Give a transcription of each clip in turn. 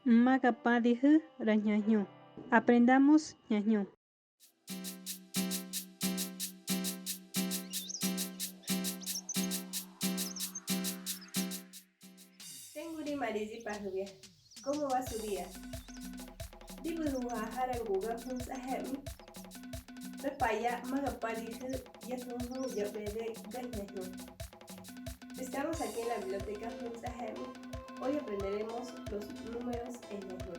Magapadiju rañañu. Aprendamos ñañu. Tenguri Marisi Pahubia. ¿Cómo va su día? Dibuja haranguga juntos a Hemi. Repaya Magapadiju Yahungu Yabede Gañañu. Estamos aquí en la biblioteca juntos a Hemi. Hoy aprenderemos los números en ñañu.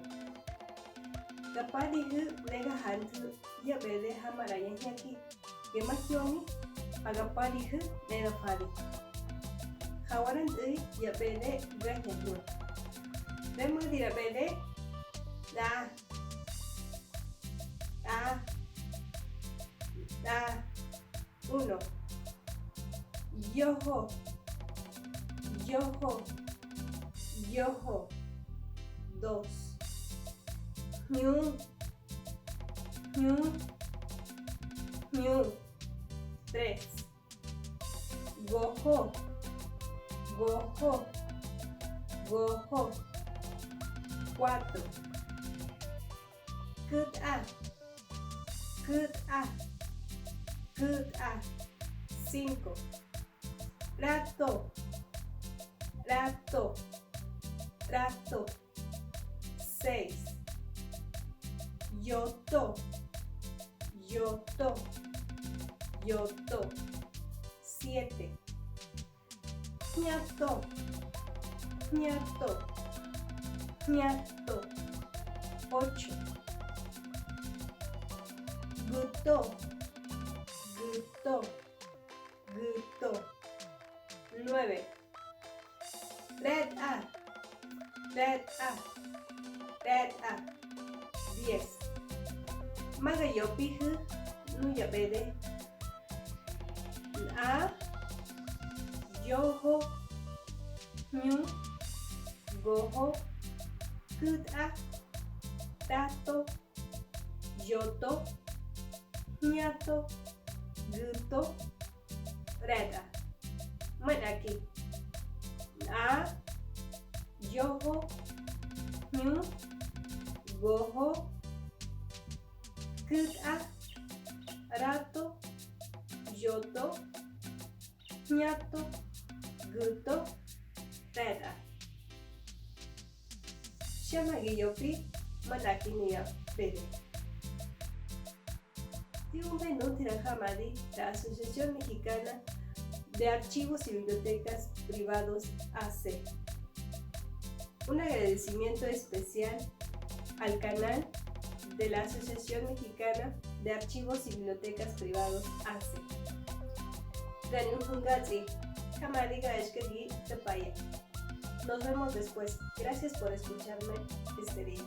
Gapadiju Nega Hantu Yabede Hamarayanaki. Gemahioni Agapadiju Nega Fadi. Hawaran Yabede Gañañu. Vemos Yabede Da. Uno. Yoho. Dos. Ñu. Tres. Goho. Cuatro. Good a. Cinco. Rato. Seis. Yoto. Siete. Ñato. Ocho. Guto. 9. Red A. 10. Magayopiju Nuyabede A. Yoho. Ñu. Goho. Good A. Tato. Yoto. Ñato. Guto. Reda. Bueno, aquí. A. Yoho. Ñu. Goho. Good A. Rato. Yoto. Ñato. Guto. Reda. Shamagiyopi. Manaki niya pede. Tiumenu Tirahamadi, la Asociación Mexicana de Archivos y Bibliotecas Privados AC. Un agradecimiento especial al canal de la Asociación Mexicana de Archivos y Bibliotecas Privados AC. Ganungazi, Kamadiga Eshkegi Tapaya. Nos vemos después. Gracias por escucharme este día.